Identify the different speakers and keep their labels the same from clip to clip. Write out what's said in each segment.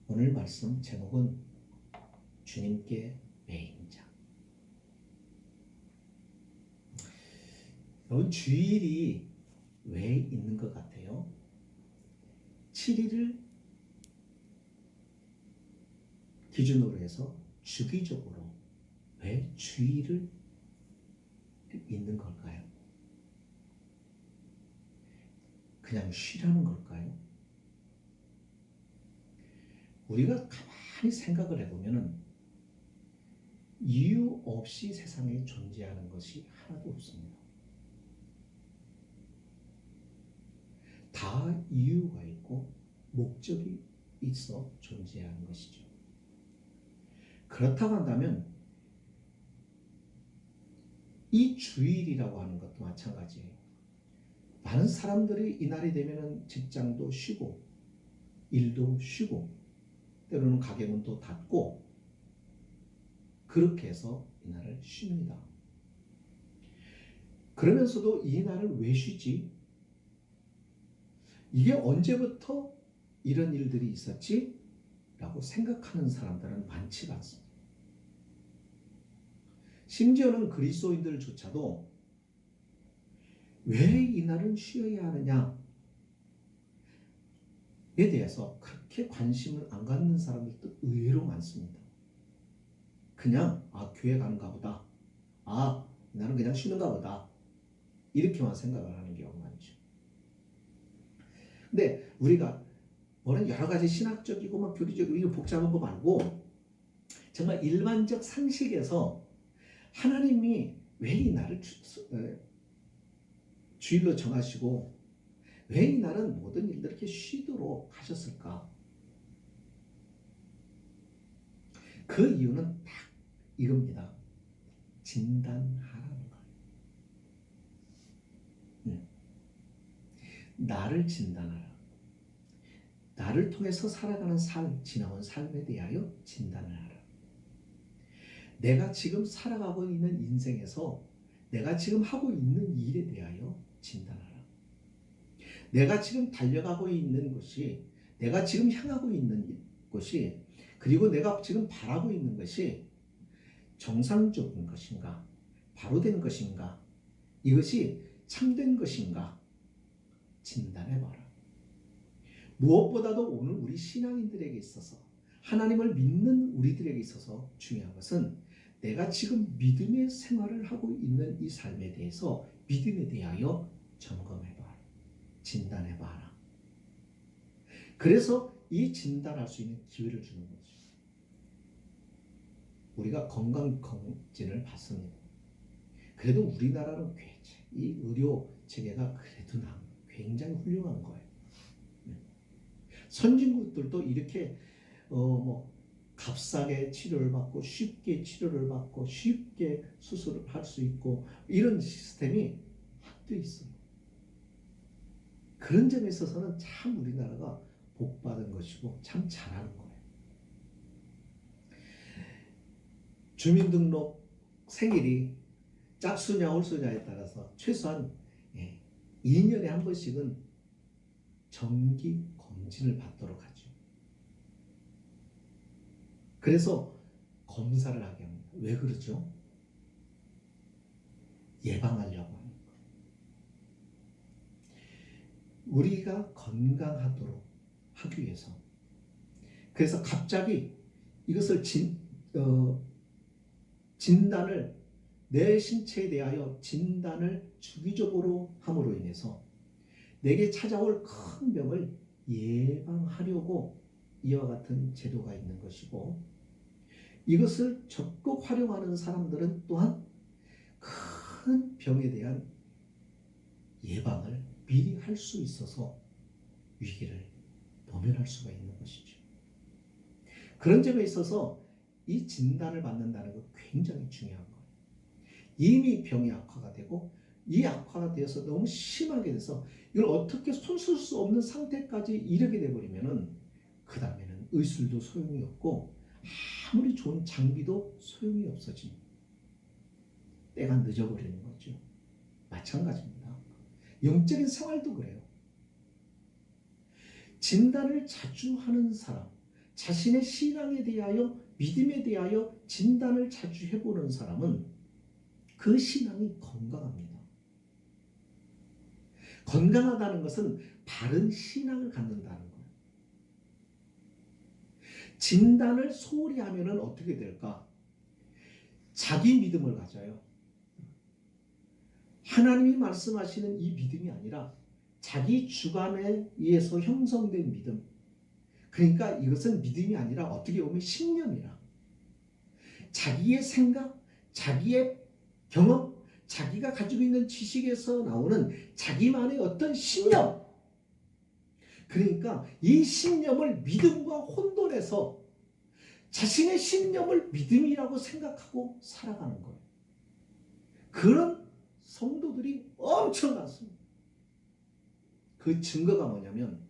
Speaker 1: 오늘 말씀 제목은 주님께 매인자. 여러분, 주일이 왜 있는 것 같아요? 7일을 기준으로 해서 주기적으로 왜 주일을 있는 걸까요? 그냥 쉬라는 걸까요? 우리가 가만히 생각을 해보면 이유 없이 세상에 존재하는 것이 하나도 없습니다. 다 이유가 있고 목적이 있어 존재하는 것이죠. 그렇다고 한다면 이 주일이라고 하는 것도 마찬가지예요. 많은 사람들이 이날이 되면 직장도 쉬고 일도 쉬고 때로는 가게문도 닫고 그렇게 해서 이날을 쉽니다. 그러면서도 이 날을 왜 쉬지? 이게 언제부터 이런 일들이 있었지? 라고 생각하는 사람들은 많지가 않습니다. 심지어는 그리스도인들조차도 왜 이 날은 쉬어야 하느냐에 대해서 그렇게 관심을 안 갖는 사람들도 의외로 많습니다. 그냥 교회 가는가 보다. 나는 그냥 쉬는가 보다. 이렇게만 생각을 하는 경우가 많죠. 근데 우리가 뭐는 여러 가지 신학적이고 막 교리적이고 이런 복잡한 거 말고 정말 일반적 상식에서 하나님이 왜 이 날을 주일로 정하시고 왜 이 날은 모든 일들 이렇게 쉬도록 하셨을까? 그 이유는 딱 이겁니다. 진단하라는 거예요. 나를 진단하라. 나를 통해서 살아가는 지나온 삶에 대하여 진단을 하라. 내가 지금 살아가고 있는 인생에서 내가 지금 하고 있는 일에 대하여 진단하라. 내가 지금 달려가고 있는 것이, 내가 지금 향하고 있는 것이, 그리고 내가 지금 바라고 있는 것이 정상적인 것인가, 바로 된 것인가, 이것이 참된 것인가 진단해봐라. 무엇보다도 오늘 우리 신앙인들에게 있어서, 하나님을 믿는 우리들에게 있어서 중요한 것은 내가 지금 믿음의 생활을 하고 있는 이 삶에 대해서 믿음에 대하여 점검해봐라. 진단해봐라. 그래서 이 진단할 수 있는 기회를 주는 거죠. 우리가 건강검진을 받습니다. 그래도 우리나라는 이 의료 체계가 그래도 굉장히 훌륭한 거예요. 선진국들도 이렇게 값싸게 치료를 받고 쉽게 치료를 받고 쉽게 수술을 할 수 있고 이런 시스템이 확돼 있어요. 그런 점에 있어서는 참 우리나라가 복받은 것이고 참 잘하는 거예요. 주민등록 생일이 짝수냐 올수냐에 따라서 최소한 2년에 한 번씩은 정기 검진을 받도록 하죠. 그래서 검사를 하게 합니다. 왜 그러죠? 예방하려고 하는 거예요. 우리가 건강하도록 하기 위해서. 그래서 갑자기 이것을 진단을 내 신체에 대하여 진단을 주기적으로 함으로 인해서 내게 찾아올 큰 병을 예방하려고 이와 같은 제도가 있는 것이고, 이것을 적극 활용하는 사람들은 또한 큰 병에 대한 예방을 미리 할 수 있어서 위기를 모면할 수가 있는 것이죠. 그런 점에 있어서 이 진단을 받는다는 것 굉장히 중요한 거예요. 이미 병이 악화가 되고 이 악화가 되어서 너무 심하게 돼서 이걸 어떻게 손쓸 수 없는 상태까지 이르게 돼버리면은 그 다음에는 의술도 소용이 없고 아무리 좋은 장비도 소용이 없어집니다. 때가 늦어버리는 거죠. 마찬가지입니다. 영적인 생활도 그래요. 진단을 자주 하는 사람, 자신의 신앙에 대하여 믿음에 대하여 진단을 자주 해보는 사람은 그 신앙이 건강합니다. 건강하다는 것은 바른 신앙을 갖는다는 거예요. 진단을 소홀히 하면 어떻게 될까? 자기 믿음을 가져요. 하나님이 말씀하시는 이 믿음이 아니라 자기 주관에 의해서 형성된 믿음. 그러니까 이것은 믿음이 아니라 어떻게 보면 신념이라. 자기의 생각, 자기의 경험, 자기가 가지고 있는 지식에서 나오는 자기만의 어떤 신념. 그러니까 이 신념을 믿음과 혼돈해서 자신의 신념을 믿음이라고 생각하고 살아가는 거예요. 그런 성도들이 엄청 많습니다. 그 증거가 뭐냐면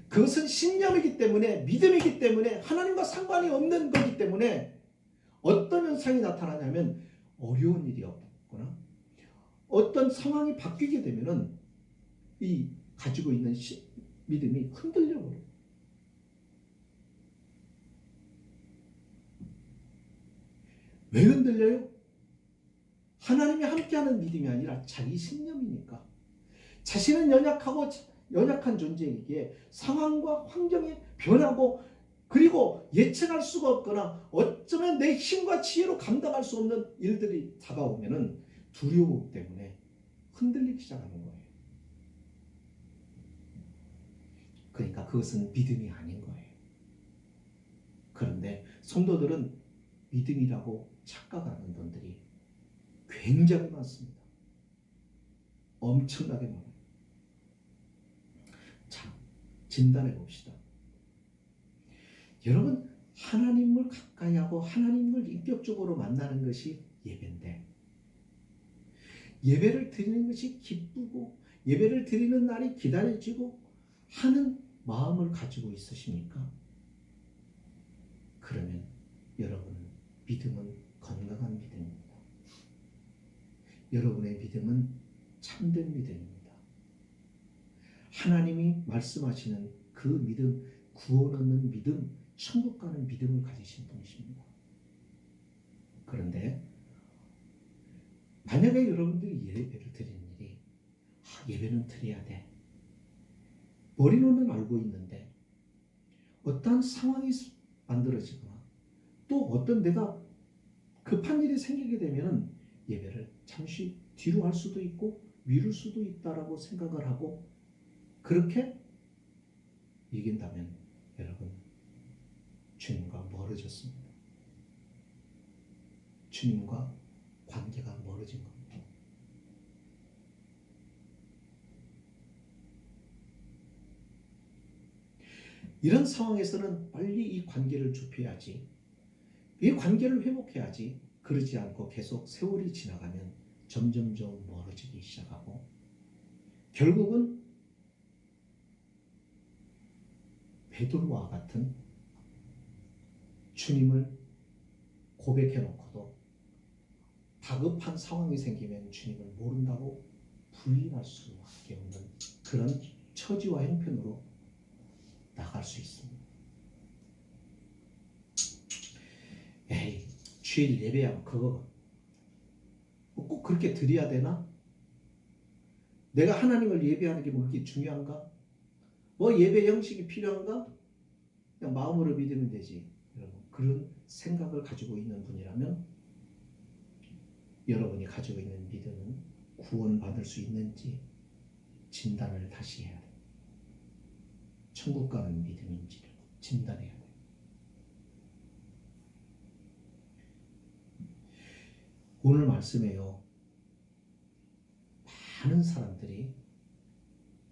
Speaker 1: 그것은 신념이기 때문에 믿음이기 때문에 하나님과 상관이 없는 거기 때문에 어떤 현상이 나타나냐면 어려운 일이 없거나 어떤 상황이 바뀌게 되면은 이 가지고 있는 믿음이 흔들려 버려요. 왜 흔들려요? 하나님이 함께하는 믿음이 아니라 자기 신념이니까. 자신은 연약한 존재이기에 상황과 환경에 변하고 그리고 예측할 수가 없거나 어쩌면 내 힘과 지혜로 감당할 수 없는 일들이 다가오면은 두려움 때문에 흔들리기 시작하는 거예요. 그러니까 그것은 믿음이 아닌 거예요. 그런데 성도들은 믿음이라고 착각하는 분들이 굉장히 많습니다. 엄청나게 많아요. 자, 진단해 봅시다. 여러분, 하나님을 가까이 하고 하나님을 인격적으로 만나는 것이 예배인데 예배를 드리는 것이 기쁘고 예배를 드리는 날이 기다려지고 하는 마음을 가지고 있으십니까? 그러면 여러분은 믿음은 건강한 믿음입니다. 여러분의 믿음은 참된 믿음입니다. 하나님이 말씀하시는 그 믿음, 구원 얻는 믿음, 천국 가는 믿음을 가지신 분이십니다. 그런데 만약에 여러분들이 예배를 드리는 일이 예배는 드려야 돼. 머리로는 알고 있는데 어떠한 상황이 만들어지거나 또 어떤 내가 급한 일이 생기게 되면 예배를 잠시 뒤로 할 수도 있고 미룰 수도 있다라고 생각을 하고 그렇게 이긴다면 여러분 주님과 멀어졌습니다. 주님과 관계가 멀어진 겁니다. 이런 상황에서는 빨리 이 관계를 좁혀야지. 이 관계를 회복해야지. 그러지 않고 계속 세월이 지나가면 점점점 멀어지기 시작하고 결국은 베드로와 같은 주님을 고백해놓고도 다급한 상황이 생기면 주님을 모른다고 부인할 수밖에 없는 그런 처지와 형편으로 나갈 수 있습니다. 에이, 주일 예배하면 그거 꼭 그렇게 드려야 되나? 내가 하나님을 예배하는 게 뭐 그렇게 중요한가? 뭐 예배 형식이 필요한가? 그냥 마음으로 믿으면 되지. 여러분, 그런 생각을 가지고 있는 분이라면 여러분이 가지고 있는 믿음은 구원받을 수 있는지 진단을 다시 해야 돼요. 천국 가는 믿음인지를 진단해야 돼요. 오늘 말씀에요. 많은 사람들이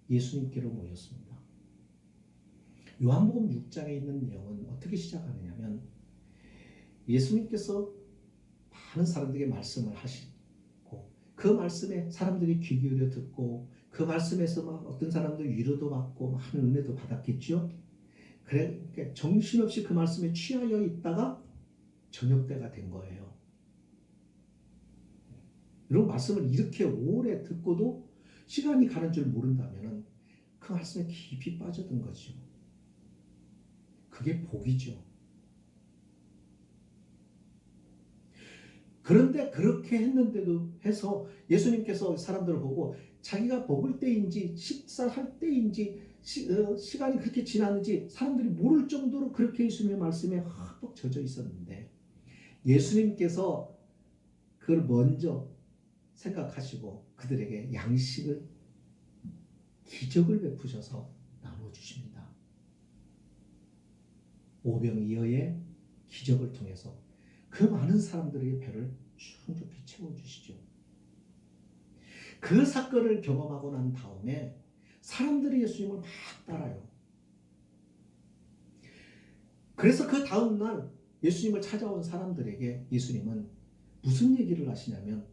Speaker 1: 예수님께로 모였습니다. 요한복음 6장에 있는 내용은 어떻게 시작하느냐면 예수님께서 많은 사람들에게 말씀을 하시고 그 말씀에 사람들이 귀 기울여 듣고 그 말씀에서 막 어떤 사람들 위로도 받고 하는 은혜도 받았겠죠. 그러니까 정신없이 그 말씀에 취하여 있다가 저녁 때가 된 거예요. 이런 말씀을 이렇게 오래 듣고도 시간이 가는 줄 모른다면 그 말씀에 깊이 빠져든 거죠. 그게 복이죠. 그런데 그렇게 했는데도 해서 예수님께서 사람들을 보고 자기가 먹을 때인지 식사할 때인지 시간이 그렇게 지났는지 사람들이 모를 정도로 그렇게 예수님의 말씀에 흠뻑 젖어 있었는데 예수님께서 그걸 먼저 생각하시고 그들에게 양식을 기적을 베푸셔서 나눠주십니다. 오병이어의 기적을 통해서 그 많은 사람들의 배를 충족히 채워주시죠. 그 사건을 경험하고 난 다음에 사람들이 예수님을 막 따라요. 그래서 그 다음날 예수님을 찾아온 사람들에게 예수님은 무슨 얘기를 하시냐면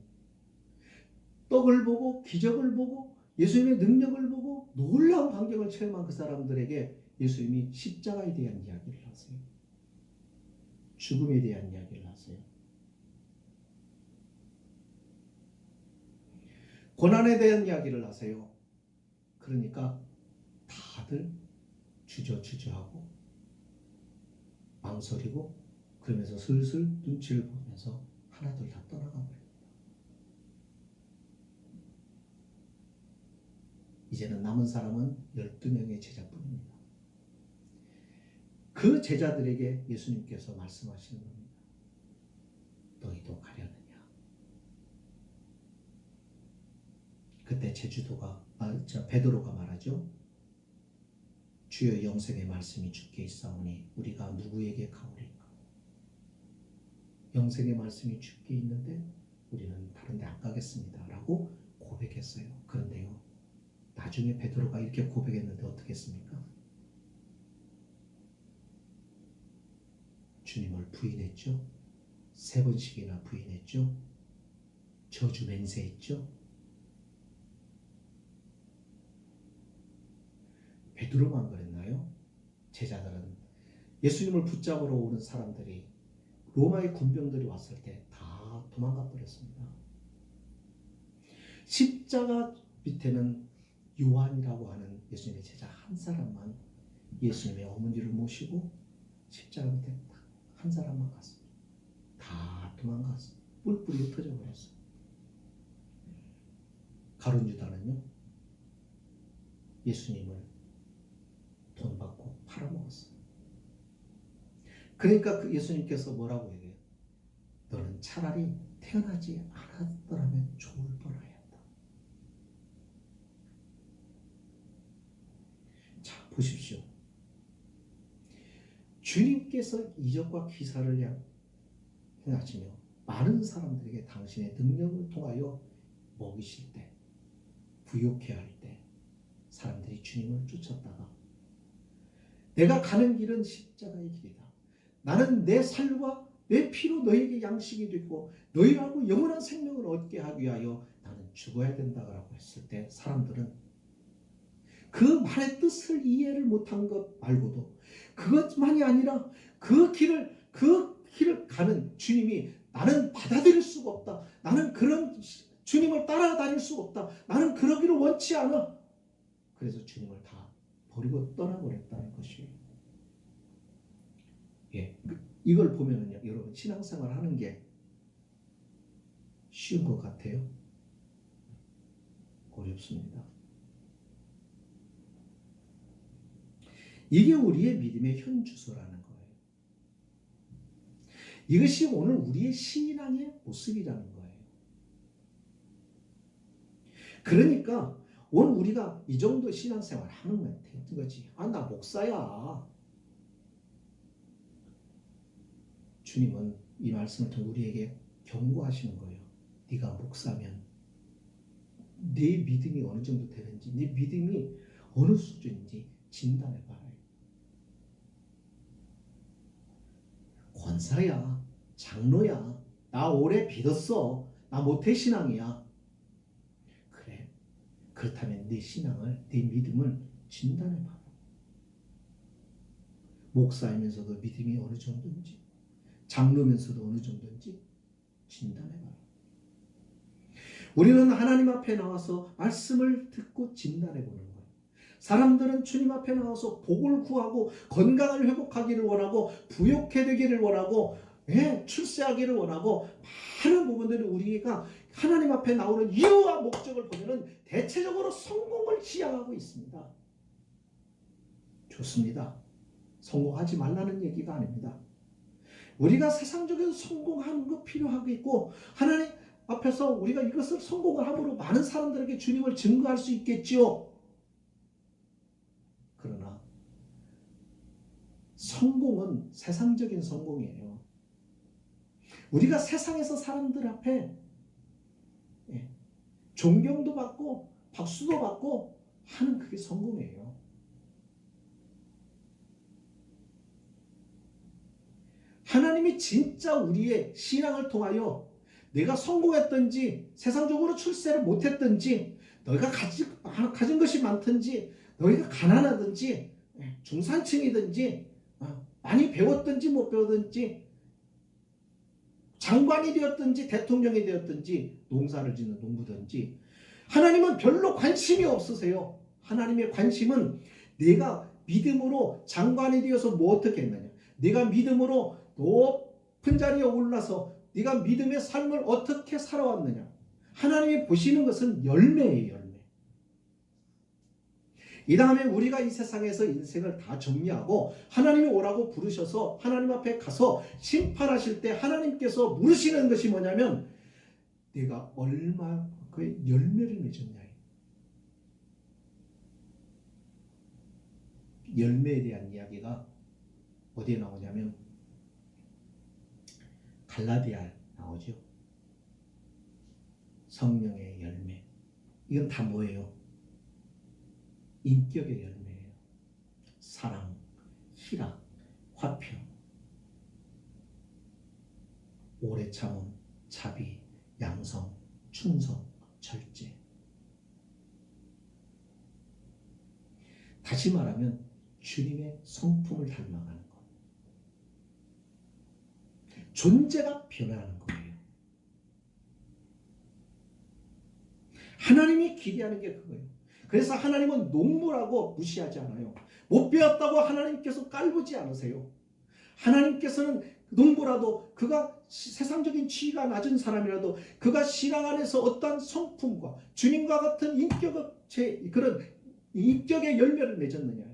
Speaker 1: 떡을 보고 기적을 보고 예수님의 능력을 보고 놀라운 광경을 체험한 그 사람들에게 예수님이 십자가에 대한 이야기를 하세요. 죽음에 대한 이야기를 하세요. 고난에 대한 이야기를 하세요. 그러니까 다들 주저주저하고 망설이고 그러면서 슬슬 눈치를 보면서 하나둘 다 떠나가 버립니다. 이제는 남은 사람은 12명의 제자뿐입니다. 그 제자들에게 예수님께서 말씀하시는 겁니다. 너희도 가려느냐? 그때 베드로가 말하죠. 주여 영생의 말씀이 주께 있사오니 우리가 누구에게 가오리까? 영생의 말씀이 주께 있는데 우리는 다른 데 안 가겠습니다. 라고 고백했어요. 그런데요. 나중에 베드로가 이렇게 고백했는데 어떻게 했습니까? 주님을 부인했죠. 3번씩이나 부인했죠. 저주 맹세했죠. 베드로만 그랬나요? 제자들은 예수님을 붙잡으러 오는 사람들이 로마의 군병들이 왔을 때 다 도망가 버렸습니다. 십자가 밑에는 요한이라고 하는 예수님의 제자 한 사람만 예수님의 어머니를 모시고 십자가 밑에 한 사람만 갔어요. 다 도망갔어요. 뿔뿔이 흩어져 버렸어요. 가룟 유다는요, 예수님을 돈 받고 팔아먹었어요. 그러니까 그 예수님께서 뭐라고 얘기해요? 너는 차라리 태어나지 않았더라면 좋을 뻔하였다. 자, 보십시오. 주님께서 이적과 기사를 행하시며 많은 사람들에게 당신의 능력을 통하여 먹이실 때, 부욕해 할 때 사람들이 주님을 쫓았다가 내가 가는 길은 십자가의 길이다. 나는 내 살과 내 피로 너희에게 양식이 되고 너희라고 영원한 생명을 얻게 하기 위하여 나는 죽어야 된다고 했을 때 사람들은 그 말의 뜻을 이해를 못한 것 말고도 그것만이 아니라 그 길을 가는 주님이 나는 받아들일 수가 없다. 나는 그런 주님을 따라다닐 수가 없다. 나는 그러기를 원치 않아. 그래서 주님을 다 버리고 떠나버렸다는 것이에요. 예, 이걸 보면은요, 여러분 신앙생활 하는 게 쉬운 것 같아요? 어렵습니다. 이게 우리의 믿음의 현주소라는 거예요. 이것이 오늘 우리의 신앙의 모습이라는 거예요. 그러니까 오늘 우리가 이 정도 신앙생활 하는 거지. 나 목사야. 주님은 이 말씀을 통해 우리에게 경고하시는 거예요. 네가 목사면 네 믿음이 어느 정도 되는지, 네 믿음이 어느 수준인지 진단해봐라. 권사야, 장로야, 나 오래 믿었어. 나 모태신앙이야. 그래. 그렇다면 네 신앙을, 네 믿음을 진단해봐라. 목사이면서도 믿음이 어느 정도인지, 장로면서도 어느 정도인지 진단해봐라. 우리는 하나님 앞에 나와서 말씀을 듣고 진단해보는 거예요. 사람들은 주님 앞에 나와서 복을 구하고 건강을 회복하기를 원하고 부욕해 되기를 원하고 출세하기를 원하고 많은 부분들을 우리가 하나님 앞에 나오는 이유와 목적을 보면 대체적으로 성공을 지향하고 있습니다. 좋습니다. 성공하지 말라는 얘기가 아닙니다. 우리가 세상적인 성공하는 거 필요하겠고 하나님 앞에서 우리가 이것을 성공을 함으로 많은 사람들에게 주님을 증거할 수 있겠지요. 그러나 성공은 세상적인 성공이에요. 우리가 세상에서 사람들 앞에 존경도 받고 박수도 받고 하는 그게 성공이에요. 하나님이 진짜 우리의 신앙을 통하여 내가 성공했든지 세상적으로 출세를 못했든지 너희가 가진 것이 많든지 너희가 가난하든지 중산층이든지 많이 배웠든지 못 배웠든지 장관이 되었든지 대통령이 되었든지 농사를 짓는 농부든지 하나님은 별로 관심이 없으세요. 하나님의 관심은 내가 믿음으로 장관이 되어서 뭐 어떻게 했느냐, 내가 믿음으로 높은 자리에 올라서 네가 믿음의 삶을 어떻게 살아왔느냐. 하나님이 보시는 것은 열매예요. 열매. 이 다음에 우리가 이 세상에서 인생을 다 정리하고 하나님이 오라고 부르셔서 하나님 앞에 가서 심판하실 때 하나님께서 물으시는 것이 뭐냐면 내가 얼마의 열매를 맺었냐. 열매에 대한 이야기가 어디에 나오냐면 갈라디아에 나오죠. 성령의 열매. 이건 다 뭐예요? 인격의 열매예요. 사랑, 희락, 화평, 오래 참음, 자비, 양성, 충성, 절제. 다시 말하면 주님의 성품을 닮아가는 것. 존재가 변화하는 거예요. 하나님이 기대하는 게 그거예요. 그래서 하나님은 농부라고 무시하지 않아요. 못 배웠다고 하나님께서 깔보지 않으세요. 하나님께서는 농부라도 그가 세상적인 지위가 낮은 사람이라도 그가 신앙 안에서 어떠한 성품과 주님과 같은 그런 인격의 열매를 맺었느냐.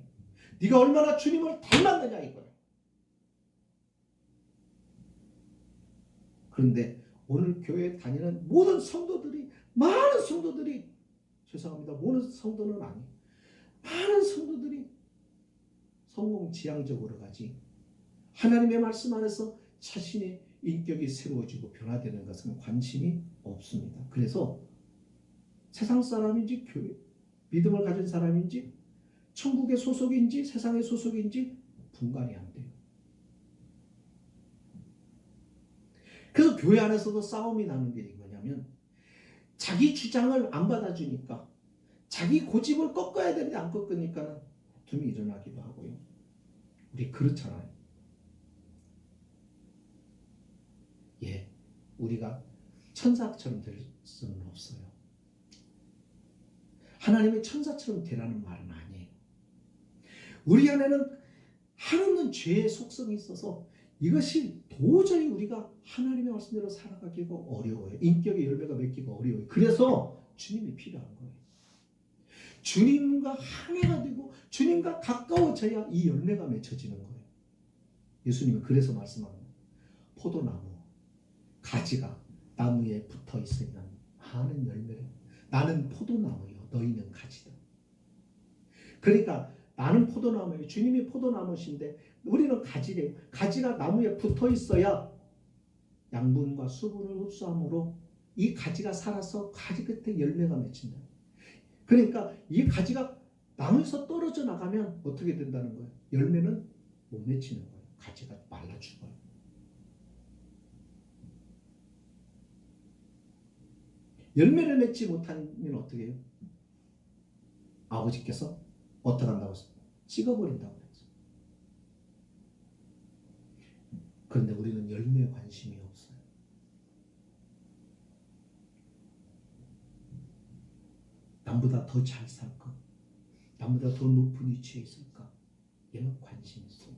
Speaker 1: 네가 얼마나 주님을 닮았느냐 이거예요. 그런데 오늘 교회에 다니는 모든 성도들이, 많은 성도들이, 죄송합니다, 모든 성도는 아니에요. 많은 성도들이 성공지향적으로 가지 하나님의 말씀 안에서 자신의 인격이 새로워지고 변화되는 것은 관심이 없습니다. 그래서 세상 사람인지 교회 믿음을 가진 사람인지 천국의 소속인지 세상의 소속인지 분간이 안 돼요. 그래서 교회 안에서도 싸움이 나는 게 뭐냐면 자기 주장을 안 받아주니까 자기 고집을 꺾어야 되는데 안 꺾으니까 다툼이 일어나기도 하고요. 우리 그렇잖아요. 우리가 천사처럼 될 수는 없어요. 하나님의 천사처럼 되라는 말은 아니에요. 우리 안에는 한없는 죄의 속성이 있어서 이것이 도저히 우리가 하나님의 말씀대로 살아가기가 어려워요. 인격의 열매가 맺기가 어려워요. 그래서 주님이 필요한 거예요. 주님과 하나가 되고 주님과 가까워져야 이 열매가 맺혀지는 거예요. 예수님은 그래서 말씀합니다. 포도나무 가지가 나무에 붙어 있으면 많은 열매를, 나는 포도나무요 너희는 가지다. 그러니까 나는 포도나무예요. 주님이 포도나무신데 우리는 가지래요. 가지가 나무에 붙어 있어야 양분과 수분을 흡수함으로 이 가지가 살아서 가지 끝에 열매가 맺힌다. 그러니까 이 가지가 나무에서 떨어져 나가면 어떻게 된다는 거예요? 열매는 못 맺히는 거예요. 가지가 말라 죽어요. 열매를 맺지 못하면 어떻게 해요? 아버지께서 어떻게 한다고 했어요? 찍어버린다고 했어요. 그런데 우리는 열매에 관심이 없어요. 남보다 더 잘 살 것, 남보다 더 높은 위치에 있을까? 얘는 관심이 있어요.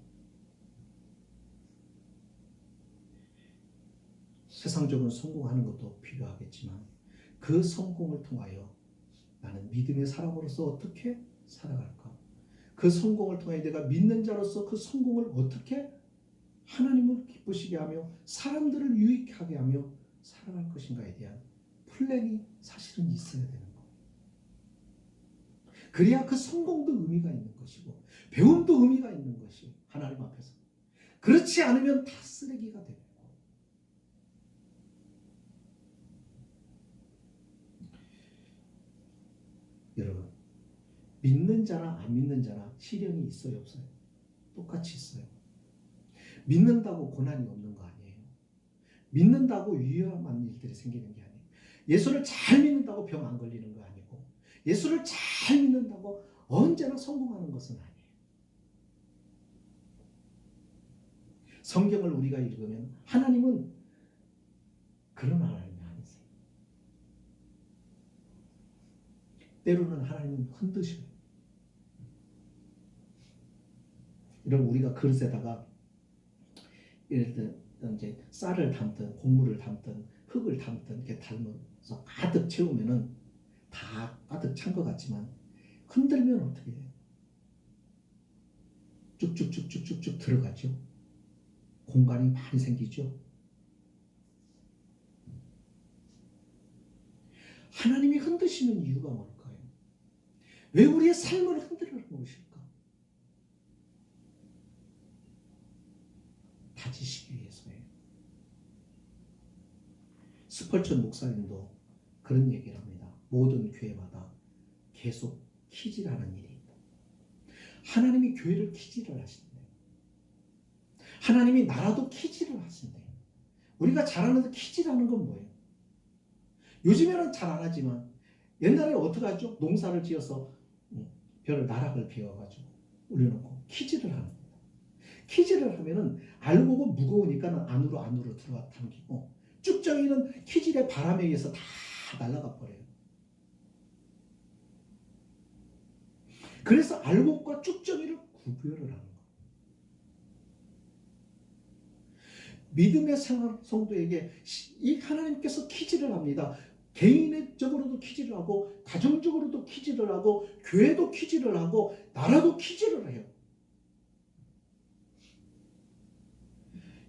Speaker 1: 세상적으로 성공하는 것도 필요하겠지만 그 성공을 통하여 나는 믿음의 사람으로서 어떻게 살아갈까? 그 성공을 통해 내가 믿는 자로서 그 성공을 어떻게 하나님을 기쁘시게 하며 사람들을 유익하게 하며 살아갈 것인가에 대한 플랜이 사실은 있어야 되는 거예요. 그래야 그 성공도 의미가 있는 것이고 배움도 의미가 있는 것이 하나님 앞에서. 그렇지 않으면 다 쓰레기가 되는 거예요. 여러분, 믿는 자나 안 믿는 자나 시련이 있어요, 없어요? 똑같이 있어요. 믿는다고 고난이 없는 거 아니에요. 믿는다고 위험한 일들이 생기는 게 아니에요. 예수를 잘 믿는다고 병 안 걸리는 거 아니고 예수를 잘 믿는다고 언제나 성공하는 것은 아니에요. 성경을 우리가 읽으면 하나님은 그런 하나님이 아니세요. 때로는 하나님은 흔드셔요. 이런 우리가 그릇에다가 예를 들어 이제 쌀을 담든 곡물을 담든 흙을 담든 이렇게 담아서 가득 채우면은 다 가득 찬 것 같지만 흔들면 어떻게 해요? 쭉쭉쭉쭉쭉쭉 들어가죠. 공간이 많이 생기죠. 하나님이 흔드시는 이유가 뭘까요? 왜 우리의 삶을 흔들어 놓으실까? 다지시기 위해서예요. 스펄전 목사님도 그런 얘기를 합니다. 모든 교회마다 계속 키질하는 일이 있다. 하나님이 교회를 키질을 하신대요. 하나님이 나라도 키질을 하신대요. 우리가 잘 아는 키질하는 건 뭐예요? 요즘에는 잘 안 하지만 옛날에 어떻게 하죠? 농사를 지어서 벼를 나락을 베어가지고 올려놓고 키질을 하는 겁니다. 키질을 하면은 알곡은 무거우니까 안으로 들어가 당기고 쭉정이는 키질의 바람에 의해서 다 날아가 버려요. 그래서 알곡과 쭉정이를 구별을 하는 거예요. 믿음의 성도에게 이 하나님께서 키질을 합니다. 개인적으로도 키질을 하고 가정적으로도 키질을 하고 교회도 키질을 하고 나라도 키질을 해요.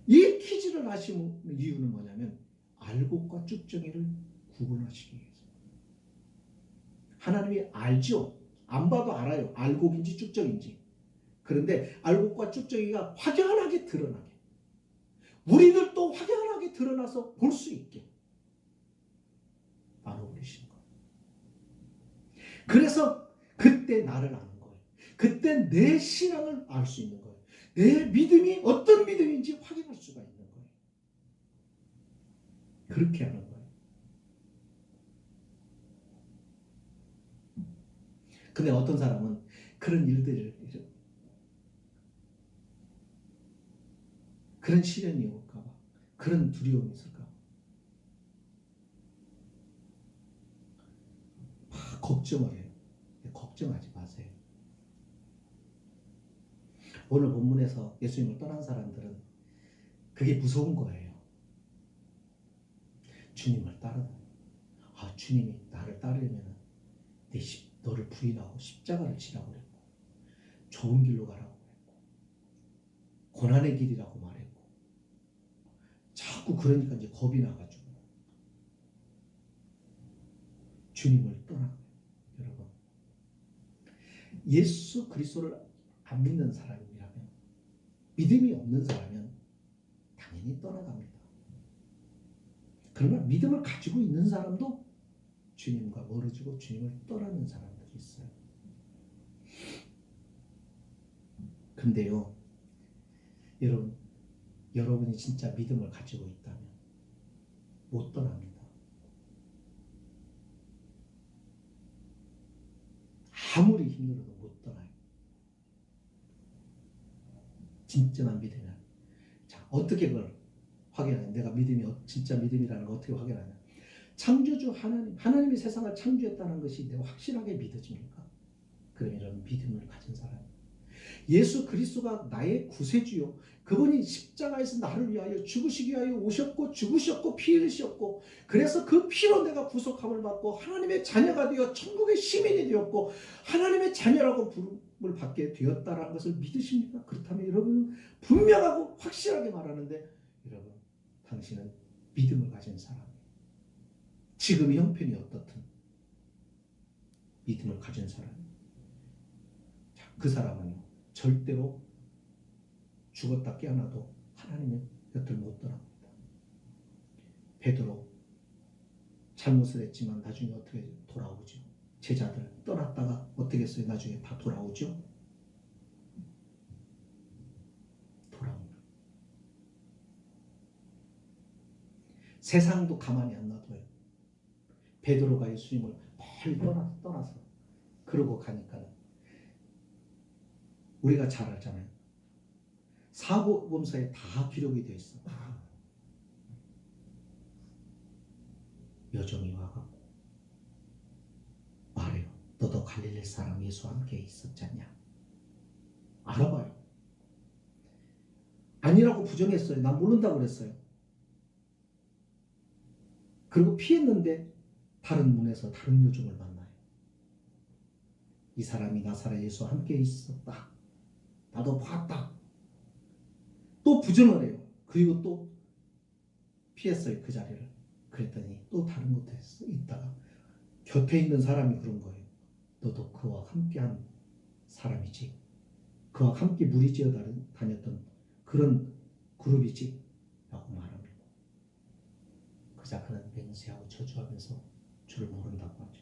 Speaker 1: 이 키질을 하시는 이유는 뭐냐면 알곡과 쭉정이를 구분하시기 위해서. 하나님이 알죠. 안 봐도 알아요. 알곡인지 쭉정인지. 그런데 알곡과 쭉정이가 확연하게 드러나게. 우리들도 확연하게 드러나서 볼 수 있게 나눠버리시는 거예요. 그래서 그때 나를 아는 거예요. 그때 내 신앙을 알 수 있는 거예요. 내 믿음이 어떤 믿음인지 확인할 수가 있는 거예요. 그렇게 하는 거예요. 근데 어떤 사람은 그런 일들을 그런 시련이 올까 봐 그런 두려움이 있을까 봐 막 걱정을 해요. 걱정하지 마세요. 오늘 본문에서 예수님을 떠난 사람들은 그게 무서운 거예요. 주님을 따르다. 주님이 나를 따르려면 너를 부인하고 십자가를 지라고 그랬고 좋은 길로 가라고 그랬고 고난의 길이라고 말했고 자꾸 그러니까 이제 겁이 나가지고 주님을 떠나요. 여러분, 예수 그리스도를 안 믿는 사람이라면, 믿음이 없는 사람은 당연히 떠나갑니다. 그러나 믿음을 가지고 있는 사람도 주님과 멀어지고 주님을 떠나는 사람들이 있어요. 근데요, 여러분이 진짜 믿음을 가지고 있다면 못 떠납니다. 아무리 힘들어도 못 떠나요. 진짜만 믿으면. 자, 어떻게 그걸 확인하냐? 내가 믿음이 진짜 믿음이라는 걸 어떻게 확인하냐? 창조주 하나님이 세상을 창조했다는 것이 내가 확실하게 믿어집니까? 그럼 이런 믿음을 가진 사람, 예수 그리스도가 나의 구세주요, 그분이 십자가에서 나를 위하여 죽으시기 위하여 오셨고 죽으셨고 피 흘리셨고, 그래서 그 피로 내가 구속함을 받고 하나님의 자녀가 되어 천국의 시민이 되었고 하나님의 자녀라고 부름을 받게 되었다라는 것을 믿으십니까? 그렇다면 여러분, 분명하고 확실하게 말하는데, 여러분, 당신은 믿음을 가진 사람이에요. 지금의 형편이 어떻든 믿음을 가진 사람이에요. 그 사람은요, 절대로 죽었다 깨어나도 하나님의 곁을 못 떠납니다. 베드로 잘못을 했지만 나중에 어떻게 돌아오죠? 제자들 떠났다가 어떻게 했어요? 나중에 다 돌아오죠? 돌아옵니다. 세상도 가만히 안 놔둬요. 베드로가 예수님을 멀리 떠나서 그러고 가니까 우리가 잘 알잖아요. 사복음서에 다 기록이 되어 있어. 여종이 와갖고 말해요. 너도 갈릴리 사람 예수와 함께 있었지 않냐? 알아봐요. 아니라고 부정했어요. 난 모른다고 그랬어요. 그리고 피했는데 다른 문에서 다른 여종을 만나요. 이 사람이 나사렛 예수와 함께 있었다. 나도 봤다. 또 부정을 해요. 그리고 또 피했어요. 그 자리를. 그랬더니 또 다른 곳에 있다가 곁에 있는 사람이 그런 거예요. 너도 그와 함께한 사람이지. 그와 함께 무리지어 다녔던 그런 그룹이지. 라고 말합니다. 그자 그는 맹세하고 저주하면서 주를 모른다고 하죠.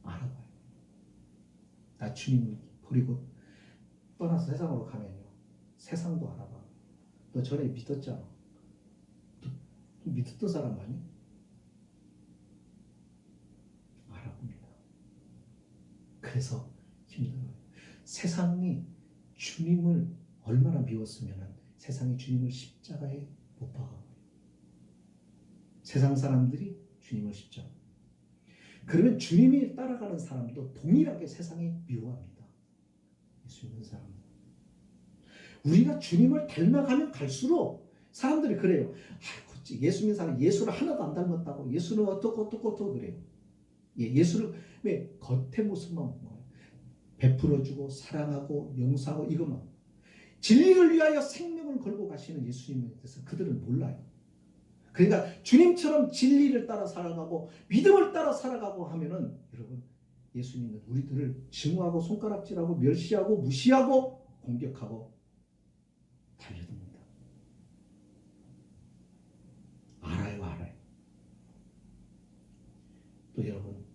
Speaker 1: 알아봐요. 나 주님을 버리고 떠나서 세상으로 가면요, 세상도 알아봐. 너 전에 믿었잖아. 믿었던 사람 아니? 알아봅니다. 그래서 힘들어요. 세상이 주님을 얼마나 미웠으면 세상이 주님을 십자가에 못 박아버려요. 세상 사람들이 주님을 십자가. 그러면 주님이 따라가는 사람도 동일하게 세상이 미워합니다. 예수 믿는 사람. 우리가 주님을 닮아가면 갈수록 사람들이 그래요. 아이고, 예수 믿는 사람 예수를 하나도 안 닮았다고. 예수는 어떻고 그래요. 예수를 왜 겉의 모습만 보고 베풀어주고 사랑하고 용서하고 이것만. 진리를 위하여 생명을 걸고 가시는 예수님에 대해서 그들은 몰라요. 그러니까 주님처럼 진리를 따라 살아가고 믿음을 따라 살아가고 하면은 여러분, 예수 믿는 우리들을 증오하고 손가락질하고 멸시하고 무시하고 공격하고 달려듭니다. 알아요. 또 여러분,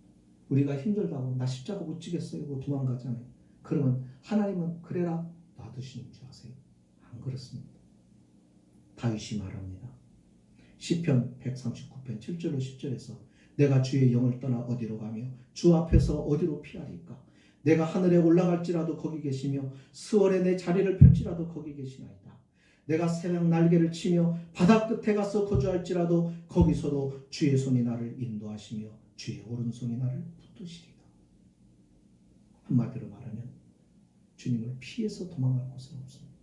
Speaker 1: 우리가 힘들다고 나 십자가 못 지겠어요 이러고 도망가잖아요. 그러면 하나님은 그래라 놔두시는 줄 아세요? 안 그렇습니다. 다윗이 말합니다. 시편 139편 7절로 10절에서 내가 주의 영을 떠나 어디로 가며 주 앞에서 어디로 피하리까? 내가 하늘에 올라갈지라도 거기 계시며 스월에 내 자리를 펼지라도 거기 계시나이다. 내가 새벽 날개를 치며 바다 끝에 가서 거주할지라도 거기서도 주의 손이 나를 인도하시며 주의 오른손이 나를 붙드시리다. 한마디로 말하면 주님을 피해서 도망갈 곳은 없습니다.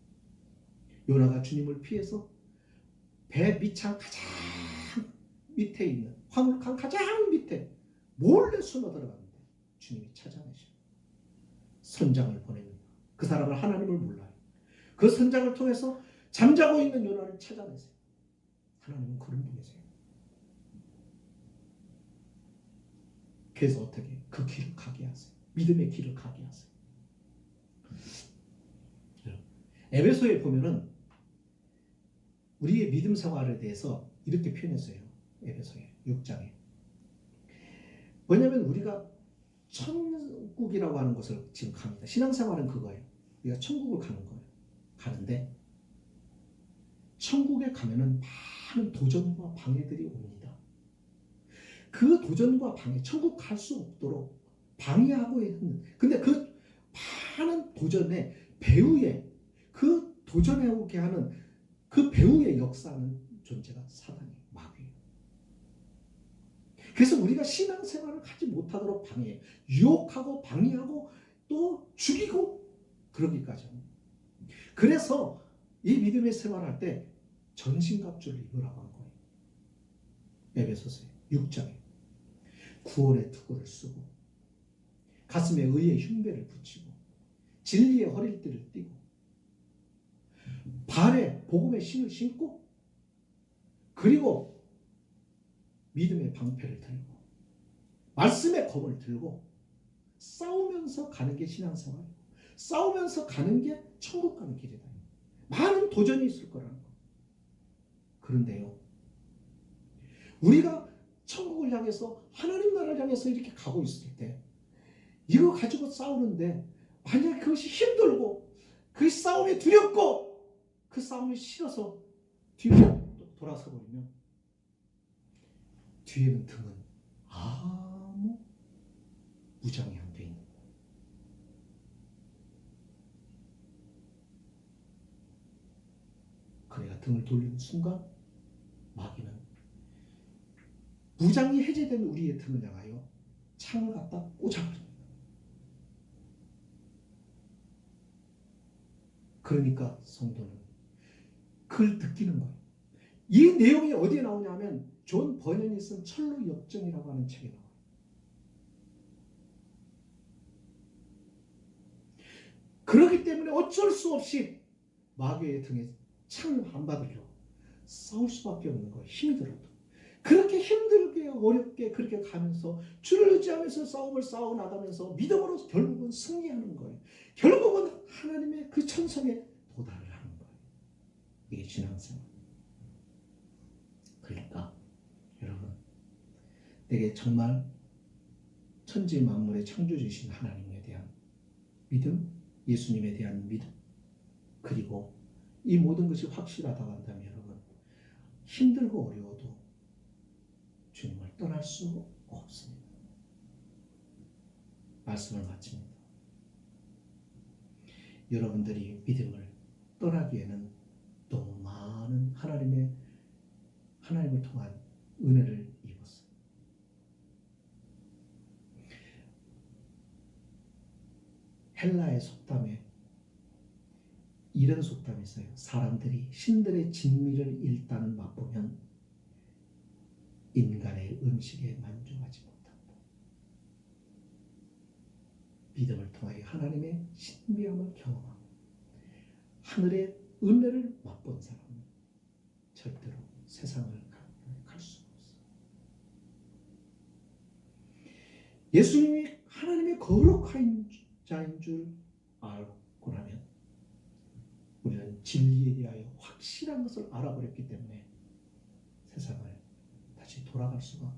Speaker 1: 요나가 주님을 피해서 배 밑창 가장 밑에 있는 화물칸 가장 밑에 몰래 숨어 들어갔는데 주님이 찾아내셔요. 선장을 보냅니다. 그 사람은 하나님을 몰라요. 그 선장을 통해서 잠자고 있는 요나를 찾아내세요. 하나님은 그런 분이세요. 그래서 어떻게 그 길을 가게 하세요. 믿음의 길을 가게 하세요. 에베소에 보면은 우리의 믿음 생활에 대해서 이렇게 표현했어요. 에베소에 6장에. 왜냐하면 우리가 천국이라고 하는 것을 지금 갑니다. 신앙생활은 그거예요. 우리가 천국을 가는 거예요. 가는데 천국에 가면은 많은 도전과 방해들이 옵니다. 그 도전과 방해, 천국 갈 수 없도록 방해하고 있는. 근데 그 많은 도전의 배후에 그 도전해 오게 하는 그 배후에 역사하는 존재가 사단이에요. 마귀예요. 그래서 우리가 신앙생활을 하지 못하도록 방해해요. 유혹하고 방해하고 또 죽이고 그러기까지 합니다. 그래서 이 믿음의 생활할 때 전신갑주를 입으라고 한 거예요. 에베소서 6장에 구원의 투구를 쓰고 가슴에 의의 흉배를 붙이고 진리의 허리띠를 띠고 발에 복음의 신을 신고 그리고 믿음의 방패를 들고 말씀의 검을 들고 싸우면서 가는 게 신앙생활이고 싸우면서 가는 게 천국 가는 길이다. 많은 도전이 있을 거라는 거. 그런데요, 우리가 천국을 향해서 하나님 나라를 향해서 이렇게 가고 있을 때 이거 가지고 싸우는데 만약 그것이 힘들고 그 싸움이 두렵고 그 싸움이 싫어서 뒤로 돌아서 버리면 뒤에는 등은 아무 무장이 안 돼 있는 거예요. 그래야 등을 돌리는 순간 마귀는 무장이 해제된 우리의 등을 향하여 창을 갖다 꽂아버립니다. 그러니까 성도는 그걸 느끼는 거예요. 이 내용이 어디에 나오냐면 존 버년이 쓴 철로 역정이라고 하는 책에 나와요. 그렇기 때문에 어쩔 수 없이 마귀의 등에 창을 안 받으려고 싸울 수밖에 없는 거예요. 힘들어도. 그렇게 힘들게 어렵게 그렇게 가면서 주를 의지하면서 싸움을 싸워나가면서 믿음으로 결국은 승리하는 거예요. 결국은 하나님의 그 천성에 도달을 하는 거예요. 이게 신앙생활. 그러니까 여러분, 내게 정말 천지 만물의 창조주신 하나님에 대한 믿음, 예수님에 대한 믿음, 그리고 이 모든 것이 확실하다고 한다면 여러분, 힘들고 어려워도 주님을 떠날 수 없습니다. 말씀을 마칩니다. 여러분들이 믿음을 떠나기에는 너무 많은 하나님을 통한 은혜를 입었어요. 헬라의 속담에 이런 속담이 있어요. 사람들이 신들의 진미를 일단 맛보면 인간의 음식에 만족하지 못한다. 믿음을 통하여 하나님의 신비함을 경험하고 하늘의 은혜를 맛본 사람은 절대로 세상을 갈 수가 없어요. 예수님이 하나님의 거룩한 자인 줄 알고 나면 우리는 진리에 대하여 확실한 것을 알아버렸기 때문에 세상을 다시 돌아갈 수가